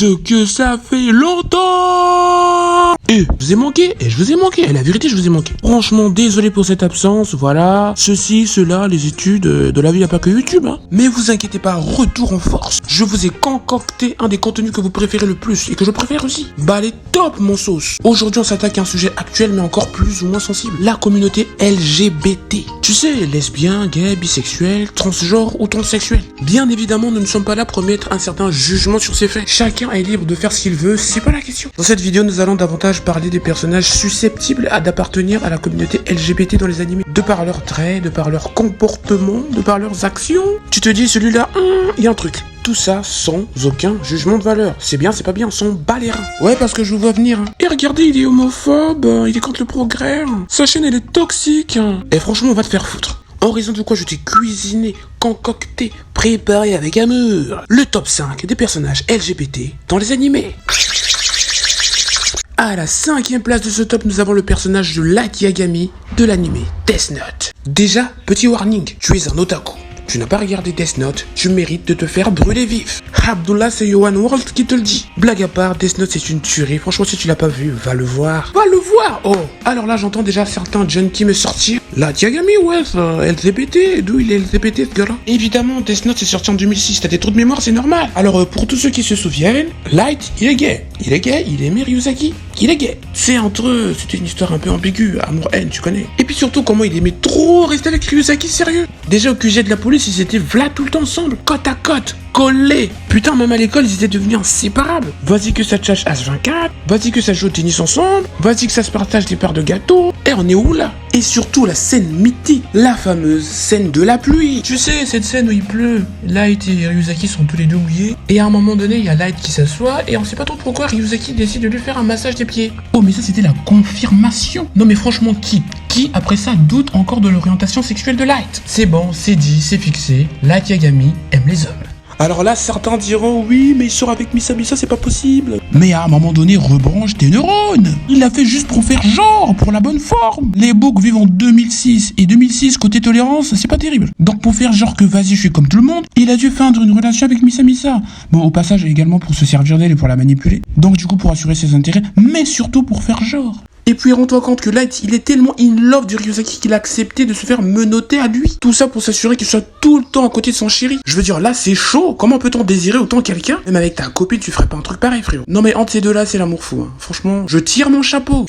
Ce que ça fait longtemps. Je vous ai manqué, je vous ai manqué. Et la vérité, je vous ai manqué. Franchement, désolé pour cette absence. Voilà, ceci, cela, les études. De la vie, il n'y a pas que YouTube, hein. Mais vous inquiétez pas, retour en force. Je vous ai concocté un des contenus que vous préférez le plus et que je préfère aussi. Bah, les top, mon sauce. Aujourd'hui, on s'attaque à un sujet actuel, mais encore plus ou moins sensible. La communauté LGBT. Tu sais, lesbien, gay, bisexuel, transgenre ou transsexuel. Bien évidemment, nous ne sommes pas là pour mettre un certain jugement sur ces faits. Chacun est libre de faire ce qu'il veut, c'est pas la question. Dans cette vidéo, nous allons davantage parler des personnages susceptibles d'appartenir à la communauté LGBT dans les animés. De par leurs traits, de par leur comportement, de par leurs actions. Tu te dis, celui-là, il y a un truc. Tout ça sans aucun jugement de valeur. C'est bien, c'est pas bien, sans bas les reins. Ouais, parce que je vous vois venir. Et regardez, il est homophobe, il est contre le progrès. Sa chaîne, elle est toxique. Et franchement, on va te faire foutre. En raison de quoi je t'ai cuisiné, concocté, préparé avec amour le top 5 des personnages LGBT dans les animés. À la 5e place de ce top, nous avons le personnage de Light Yagami de l'anime Death Note. Déjà, petit warning, tu es un otaku. Tu n'as pas regardé Death Note, tu mérites de te faire brûler vif. Abdullah, c'est Yohan World qui te le dit. Blague à part, Death Note c'est une tuerie. Franchement, si tu l'as pas vu, va le voir. Va le voir. Oh, alors là, j'entends déjà certains junkies me sortir. Light Yagami, ouais, ça, LGBT. D'où il est LGBT, ce gars-là? Évidemment, Death Note c'est sorti en 2006. T'as des trous de mémoire, c'est normal. Alors, pour tous ceux qui se souviennent, Light, il est gay. Il est gay, il aimait Ryuzaki. Il est gay. C'est entre eux, c'était une histoire un peu ambiguë, amour-haine, tu connais. Et puis surtout, comment il aimait trop rester avec Ryuzaki, sérieux. Déjà au QG de la police, ils étaient v'là tout le temps ensemble, côte à côte, collés. Putain, même à l'école, ils étaient devenus inséparables. Vas-y que ça tchatche H24, vas-y que ça joue au tennis ensemble, vas-y que ça se partage des parts de gâteau. Et on est où là? Et surtout la scène mythique, la fameuse scène de la pluie. Tu sais, cette scène où il pleut, Light et Ryuzaki sont tous les deux mouillés. Et à un moment donné, il y a Light qui s'assoit et on sait pas trop pourquoi Ryuzaki décide de lui faire un massage des pieds. Oh mais ça c'était la confirmation. Non mais franchement, qui après ça doute encore de l'orientation sexuelle de Light? C'est bon, c'est dit, c'est fixé, Light Yagami aime les hommes. Alors là, certains diront, oui, mais il sort avec Misa, c'est pas possible. Mais à un moment donné, rebranche tes neurones. Il l'a fait juste pour faire genre, pour la bonne forme. Les books vivent en 2006, et 2006, côté tolérance, c'est pas terrible. Donc pour faire genre que vas-y, je suis comme tout le monde, il a dû feindre une relation avec Misa. Bon, au passage, également pour se servir d'elle et pour la manipuler. Donc du coup, pour assurer ses intérêts, mais surtout pour faire genre. Et puis rends-toi compte que Light, il est tellement in love du Ryuzaki qu'il a accepté de se faire menotter à lui. Tout ça pour s'assurer qu'il soit tout le temps à côté de son chéri. Je veux dire, là, c'est chaud. Comment peut-on désirer autant quelqu'un? Même avec ta copine, tu ferais pas un truc pareil, frérot. Non mais entre ces deux-là, c'est l'amour fou. Hein. Franchement, je tire mon chapeau.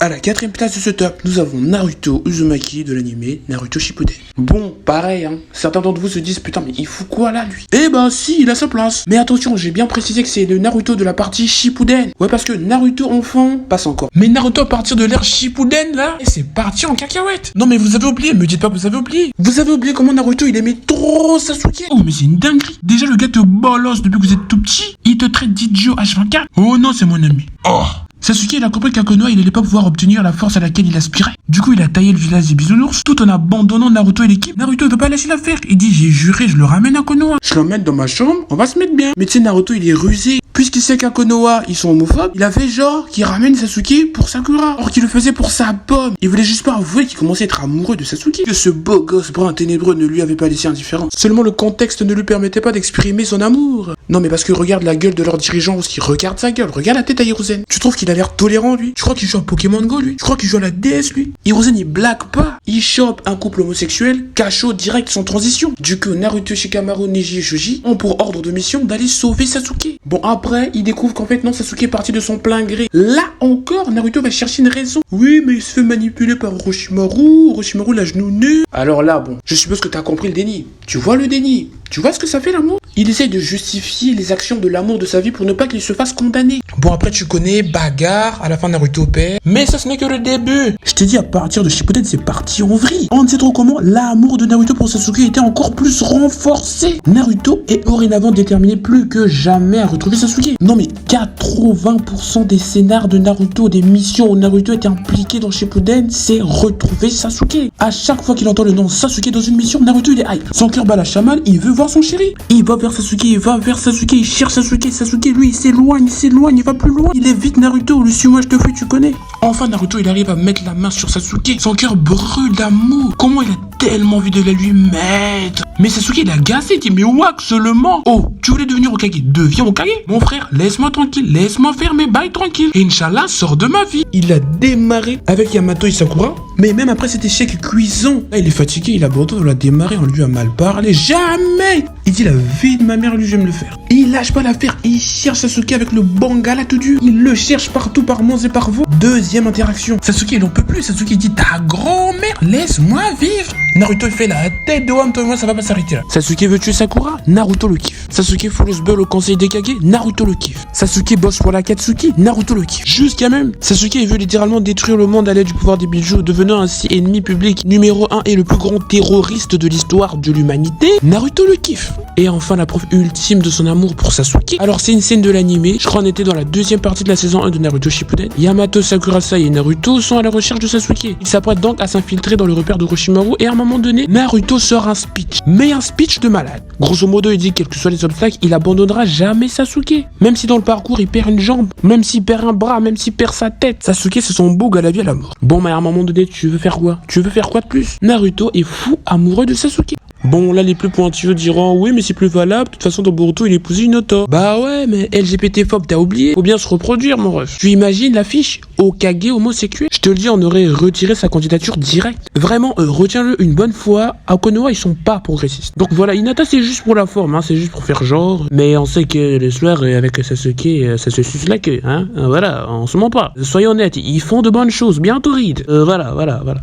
À la 4e place de ce top, nous avons Naruto Uzumaki de l'anime Naruto Shippuden. Bon, pareil, hein. Certains d'entre vous se disent, putain, mais il fout quoi là, lui? Eh ben, si, il a sa place. Mais attention, j'ai bien précisé que c'est le Naruto de la partie Shippuden. Ouais, parce que Naruto enfant passe encore. Mais Naruto à partir de l'ère Shippuden, là, et c'est parti en cacahuète. Non, mais vous avez oublié, me dites pas que vous avez oublié. Vous avez oublié comment Naruto, il aimait trop Sasuke. Oh, mais c'est une dinguerie. Déjà, le gars te bolosse depuis que vous êtes tout petit. Il te traite d'idiot H24. Oh non, c'est mon ami. Oh. Sasuke, il a compris qu'à Konoha, il allait pas pouvoir obtenir la force à laquelle il aspirait. Du coup, il a taillé le village des bisounours, tout en abandonnant Naruto et l'équipe. Naruto, il veut pas lâcher l'affaire. Il dit, j'ai juré, je le ramène à Konoha. Je l'emmène dans ma chambre, on va se mettre bien. Mais tu sais, Naruto, il est rusé. Puisqu'il sait qu'à Konoha, ils sont homophobes, il a fait genre qu'il ramène Sasuke pour Sakura. Or qu'il le faisait pour sa pomme. Il voulait juste pas avouer qu'il commençait à être amoureux de Sasuke. Que ce beau gosse brun ténébreux ne lui avait pas laissé indifférent. Seulement le contexte ne lui permettait pas d'exprimer son amour. Non mais parce que regarde la gueule de leur dirigeant aussi. Regarde sa gueule, regarde la tête à Hiruzen. Tu trouves qu'il a l'air tolérant lui? Tu crois qu'il joue à Pokémon Go lui? Tu crois qu'il joue à la DS lui? Hiruzen il blague pas. Il chope un couple homosexuel, cachot direct sans transition. Du coup Naruto, Shikamaru, Neji et Shoji ont pour ordre de mission d'aller sauver Sasuke. Bon après, il découvre qu'en fait non, Sasuke est parti de son plein gré. Là encore, Naruto va chercher une raison. Oui, mais il se fait manipuler par Orochimaru la genoux nue. Alors là, bon, je suppose que t'as compris le déni. Tu vois le déni? Tu vois ce que ça fait l'amour? Il essaye de justifier les actions de l'amour de sa vie pour ne pas qu'il se fasse condamner. Bon après tu connais, bagarre, à la fin Naruto perd. Mais ça ce n'est que le début. Je t'ai dit à partir de Shippuden c'est parti en vrille. On ne sait trop comment l'amour de Naruto pour Sasuke était encore plus renforcé. Naruto est dorénavant déterminé plus que jamais à retrouver Sasuke. Non mais 80% des scénars de Naruto, des missions où Naruto était impliqué dans Shippuden, c'est retrouver Sasuke. À chaque fois qu'il entend le nom Sasuke dans une mission, Naruto il est hype. Son cœur bat la chamade, il veut voir son chéri. Il va vers Sasuke, il va vers Sasuke, il cherche Sasuke. Sasuke lui il s'éloigne, il va plus loin. Il évite Naruto, le suis-moi je te fuis, tu connais. Enfin, Naruto, il arrive à mettre la main sur Sasuke. Son cœur brûle d'amour. Comment il a tellement envie de la lui mettre. Mais Sasuke, il a gazé, il dit, mais wack seulement. Oh, tu voulais devenir Hokage, deviens Hokage. Mon frère, laisse-moi tranquille, laisse-moi faire mes bails tranquilles. Et Inch'Allah, sors de ma vie. Il a démarré avec Yamato et Sakura. Mais même après cet échec cuisant, là, il est fatigué, il abandonne, on l'a démarré, on lui a mal parlé. Jamais. Il dit, la vie de ma mère, lui, je vais me le faire. Il lâche pas l'affaire, il cherche Sasuke avec le Bangala tout dur. Il le cherche partout par monts et par vaux. Deuxième interaction. Sasuke, il en peut plus. Sasuke dit, ta grand-mère, laisse-moi vivre. Naruto, il fait la tête de One, moi, ça va pas s'arrêter là. Sasuke veut tuer Sakura, Naruto le kiffe. Sasuke fout le sbeul au conseil des Kage, Naruto le kiffe. Sasuke bosse pour la Katsuki, Naruto le kiffe. Jusqu'à même, Sasuke, il veut littéralement détruire le monde à l'aide du pouvoir des bijoux, devenant ainsi ennemi public numéro 1 et le plus grand terroriste de l'histoire de l'humanité, Naruto le kiffe. Et enfin, la preuve ultime de son amour pour Sasuke. Alors, c'est une scène de l'animé, je crois qu'on était dans la deuxième partie de la saison 1 de Naruto Shippuden. Yamato, Sakurasai et Naruto sont à la recherche de Sasuke. Ils s'apprêtent donc à s'infiltrer dans le repère de Orochimaru et à un moment donné, Naruto sort un speech. Mais un speech de malade. Grosso modo, il dit que quels que soient les obstacles, il abandonnera jamais Sasuke. Même si dans le parcours, il perd une jambe, même s'il perd un bras, même s'il perd sa tête. Sasuke, c'est son boug à la vie à la mort. Bon, mais à un moment donné, tu veux faire quoi? Tu veux faire quoi de plus? Naruto est fou amoureux de Sasuke. Bon, là, les plus pointilleux diront, oui, mais c'est plus valable. De toute façon, dans Boruto, il épouse Hinata. Bah ouais, mais LGBT-phobe, t'as oublié. Faut bien se reproduire, mon ref. Tu imagines l'affiche Hokage homosexuel? Je te le dis, on aurait retiré sa candidature directe. Vraiment, retiens-le une bonne fois. À Konoha, ils sont pas progressistes. Donc voilà, Hinata, c'est juste pour la forme, hein. C'est juste pour faire genre. Mais on sait que le soir, avec Sasuke, ça se suce la queue, hein. Voilà, on se ment pas. Soyons honnêtes, ils font de bonnes choses, bien torrides. Voilà.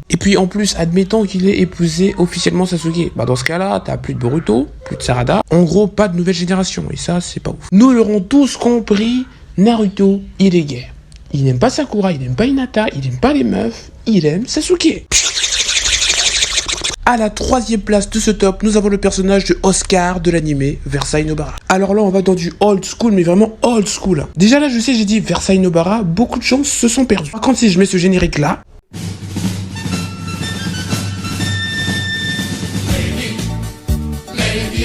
Et puis, en plus, admettons qu'il ait épousé officiellement Sasuke. Bah, dans ce là, t'as plus de Boruto, plus de Sarada. En gros, pas de nouvelle génération. Et ça, c'est pas ouf. Nous l'aurons tous compris, Naruto, il est gay. Il n'aime pas Sakura, il n'aime pas Hinata, il n'aime pas les meufs, il aime Sasuke. À la troisième place de ce top, nous avons le personnage de Oscar de l'animé Versailles Nobara. Alors là, on va dans du old school, mais vraiment old school. Déjà là, je sais, j'ai dit Versailles Nobara, beaucoup de gens se sont perdus. Par contre, si je mets ce générique là,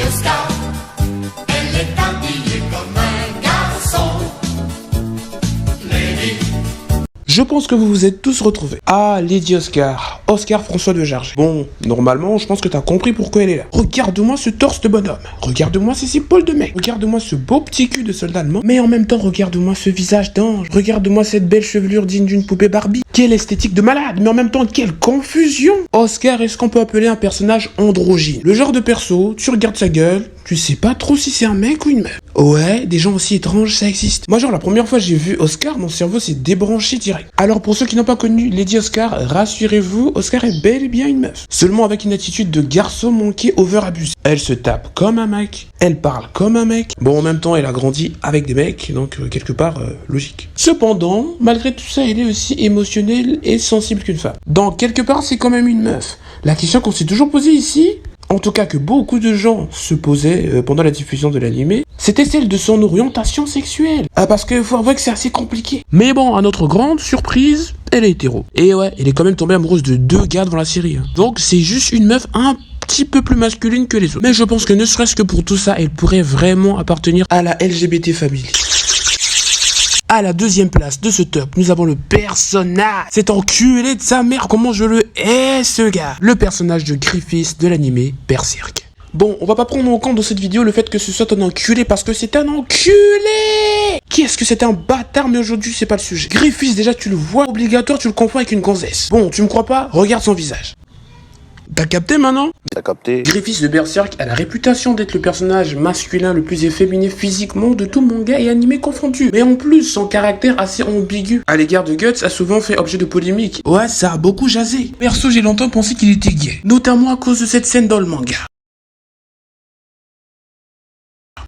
Oscar, elle est habillée comme un garçon. Lady. je pense que vous vous êtes tous retrouvés. Ah, Lady Oscar. Oscar François de Jarget. Bon, normalement, je pense que t'as compris pourquoi elle est là. Regarde-moi ce torse de bonhomme. Regarde-moi ces épaules de mec. Regarde-moi ce beau petit cul de soldat allemand. Mais en même temps, regarde-moi ce visage d'ange. Regarde-moi cette belle chevelure digne d'une poupée Barbie. Quelle esthétique de malade, mais en même temps, quelle confusion. Oscar est ce qu'on peut appeler un personnage androgyne. Le genre de perso, tu regardes sa gueule, tu sais pas trop si c'est un mec ou une meuf. Ouais, des gens aussi étranges, ça existe. Moi, genre, la première fois que j'ai vu Oscar, mon cerveau s'est débranché direct. Alors, pour ceux qui n'ont pas connu Lady Oscar, rassurez-vous, Oscar est bel et bien une meuf. Seulement avec une attitude de garçon manqué over-abusé. Elle se tape comme un mec, elle parle comme un mec. Bon, en même temps, elle a grandi avec des mecs, donc quelque part, logique. Cependant, malgré tout ça, elle est aussi émotionnelle et sensible qu'une femme. Donc, quelque part, c'est quand même une meuf. La question qu'on s'est toujours posée ici, en tout cas que beaucoup de gens se posaient pendant la diffusion de l'anime, c'était celle de son orientation sexuelle. Ah, parce que faut avouer que c'est assez compliqué. Mais bon, à notre grande surprise, elle est hétéro. Et ouais, elle est quand même tombée amoureuse de 2 gars devant la série. Donc c'est juste une meuf un petit peu plus masculine que les autres. Mais je pense que ne serait-ce que pour tout ça, elle pourrait vraiment appartenir à la LGBT family. À la deuxième place de ce top, nous avons le personnage. Cet enculé de sa mère, comment je le hais ce gars. Le personnage de Griffith de l'animé Berserk. Bon, on va pas prendre en compte dans cette vidéo le fait que ce soit un enculé parce que c'est un enculé. Qu'est-ce que c'est un bâtard, mais aujourd'hui c'est pas le sujet. Griffith, déjà tu le vois obligatoire, tu le confonds avec une gonzesse. Bon, tu me crois pas? Regarde son visage. T'as capté maintenant? T'as capté. Griffith de Berserk a la réputation d'être le personnage masculin le plus efféminé physiquement de tout manga et animé confondu. Mais en plus, son caractère assez ambigu à l'égard de Guts a souvent fait objet de polémique. Ouais, ça a beaucoup jasé. Perso, j'ai longtemps pensé qu'il était gay, notamment à cause de cette scène dans le manga.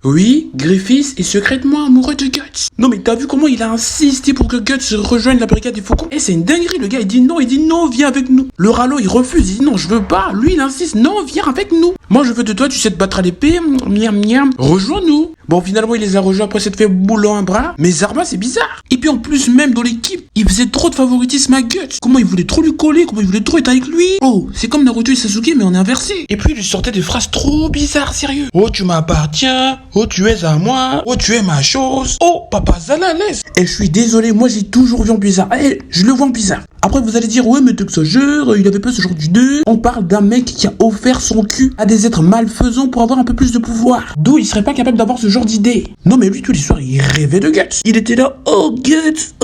Oui, Griffith est secrètement amoureux de Guts. Non mais t'as vu comment il a insisté pour que Guts rejoigne la brigade des faucons? Et c'est une dinguerie, le gars il dit non, viens avec nous. Le Rallo il refuse, il dit non, je veux pas. Lui il insiste, non, viens avec nous. Moi je veux de toi, tu sais te battre à l'épée, miam miam, rejoins-nous. Bon, finalement, il les a rejoints après s'être fait bouler un bras. Mais Zarma, c'est bizarre. Et puis en plus, même dans l'équipe, il faisait trop de favoritisme à Guts. Comment il voulait trop lui coller, comment il voulait trop être avec lui. Oh, c'est comme Naruto et Sasuke, mais on est inversé. Et puis il lui sortait des phrases trop bizarres, sérieux. Oh, tu m'appartiens. Oh, tu es à moi. Oh, tu es ma chose. Oh, papa Zala, laisse. Et je suis désolé, moi j'ai toujours vu en bizarre. Eh, je le vois en bizarre. Après, vous allez dire, ouais, mais t'exagères, il avait pas ce genre d'idée. On parle d'un mec qui a offert son cul à des êtres malfaisants pour avoir un peu plus de pouvoir. D'où il serait pas capable d'avoir ce genre d'idée. Non, mais lui, tous les soirs, il rêvait de Guts. Il était là, oh Guts,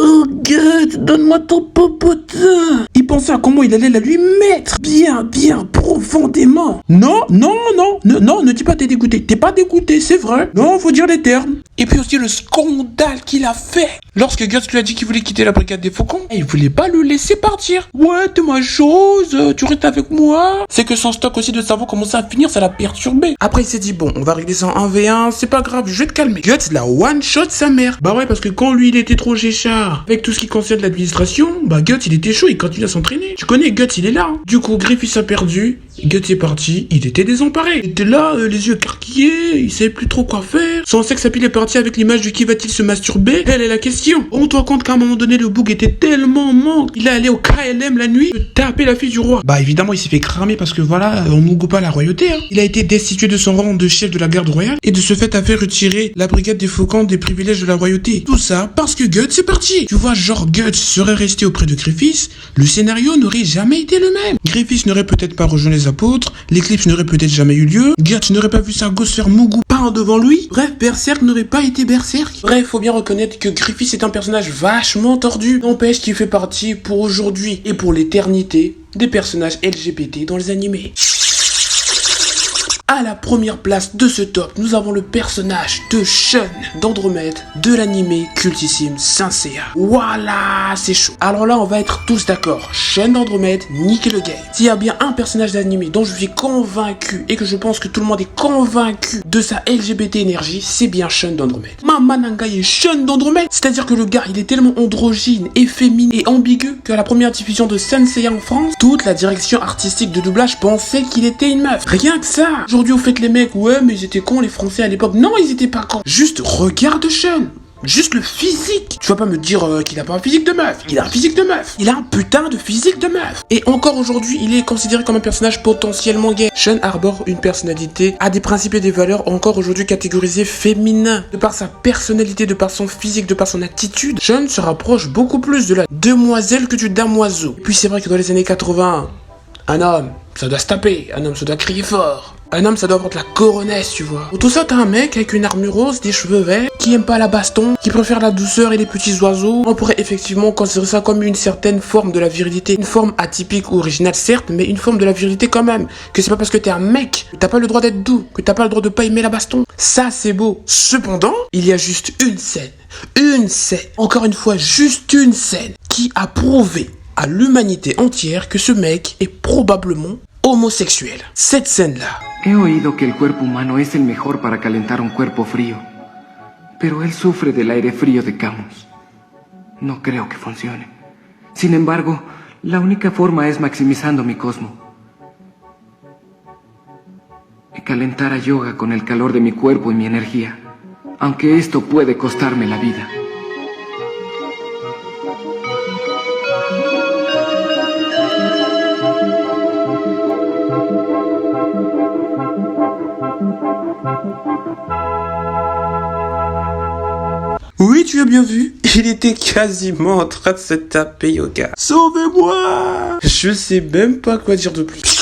donne-moi ton popotin. Il pensait à comment il allait la lui mettre. Bien, profondément. Non, ne dis pas t'es dégoûté. T'es pas dégoûté, c'est vrai. Non, faut dire les termes. Et puis aussi le scandale qu'il a fait. Lorsque Guts lui a dit qu'il voulait quitter la brigade des Faucons, il voulait pas le laisser partir. Ouais, t'es ma chose, tu restes avec moi. C'est que son stock aussi de cerveau commençait à finir, ça l'a perturbé. Après, il s'est dit, bon, on va régler ça en 1v1, c'est pas grave, je vais te calmer. Guts l'a one-shot sa mère. Bah ouais, parce que quand lui, il était trop géchard, avec tout ce qui concerne l'administration, bah Guts, il était chaud, il continue à s'entraîner. Tu connais, Guts, il est là. Hein. Du coup, Griffiths a perdu, Guts est parti, il était désemparé. Il était là, les yeux écarquillés, il savait plus trop quoi faire. Son sexe appeal est parti avec l'image de qui va-t-il se masturber. Elle est la question. Rends-toi compte qu'à un moment donné, le boug était tellement manque. Il est allé au KLM la nuit, taper la fille du roi. Bah évidemment, il s'est fait cramer parce que voilà, on n'oublie pas la royauté. Hein. Il a été destitué de son rang de chef de la garde royale et de ce fait a fait retirer la brigade des Faucons des privilèges de la royauté. Tout ça parce que Guts est parti. Tu vois, genre Guts serait resté auprès de Griffiths, le scénario n'aurait jamais été le même. Griffiths n'aurait peut-être pas rejoint les apôtres, l'éclipse n'aurait peut-être jamais eu lieu, Guts n'aurait pas vu sa gosse faire Mougou peint devant lui. Bref, Berserk n'aurait pas été Berserk. Bref, faut bien reconnaître que Griffiths est un personnage vachement tordu. N'empêche qu'il fait partie pour aujourd'hui et pour l'éternité des personnages LGBT dans les animés. À la première place de ce top, nous avons le personnage de Shun d'Andromède de l'animé cultissime Saint Seiya. Voilà, c'est chaud. Alors là, on va être tous d'accord. Shun d'Andromède, niquez le game. S'il y a bien un personnage d'animé dont je suis convaincu et que je pense que tout le monde est convaincu de sa LGBT énergie, c'est bien Shun d'Andromède. Mamananga est Shun d'Andromède. C'est-à-dire que le gars, il est tellement androgyne, efféminé et ambigu qu'à la première diffusion de Saint Seiya en France, toute la direction artistique de doublage pensait qu'il était une meuf. Rien que ça. Aujourd'hui, vous faites les mecs, ouais, mais ils étaient cons, les Français à l'époque. Non, ils étaient pas cons. Juste regarde Shun. Juste le physique. Tu vas pas me dire qu'il a pas un physique de meuf. Il a un physique de meuf. Il a un putain de physique de meuf. Et encore aujourd'hui, il est considéré comme un personnage potentiellement gay. Shun arbore une personnalité, a des principes et des valeurs encore aujourd'hui catégorisés féminins. De par sa personnalité, de par son physique, de par son attitude, Shun se rapproche beaucoup plus de la demoiselle que du damoiseau. Et puis c'est vrai que dans les années 80, un homme, ça doit se taper. Un homme, ça doit crier fort. Un homme, ça doit avoir de la coronesse, tu vois. Pour tout ça, t'as un mec avec une armure rose, des cheveux verts, qui aime pas la baston, qui préfère la douceur et les petits oiseaux. On pourrait effectivement considérer ça comme une certaine forme de la virilité. Une forme atypique ou originale, certes, mais une forme de la virilité quand même. Que c'est pas parce que t'es un mec que t'as pas le droit d'être doux, que t'as pas le droit de pas aimer la baston. Ça, c'est beau. Cependant, il y a juste une scène, encore une fois, juste une scène, qui a prouvé à l'humanité entière que ce mec est probablement homosexuel. Cette scène-là. He oído que el cuerpo humano es el mejor para calentar un cuerpo frío, pero él sufre del aire frío de Camus. No creo que funcione. Sin embargo, la única forma es maximizando mi cosmo. Y calentar a Yoga con el calor de mi cuerpo y mi energía, aunque esto puede costarme la vida. Oui, tu as bien vu, il était quasiment en train de se taper Yoga. Sauvez-moi! Je sais même pas quoi dire de plus.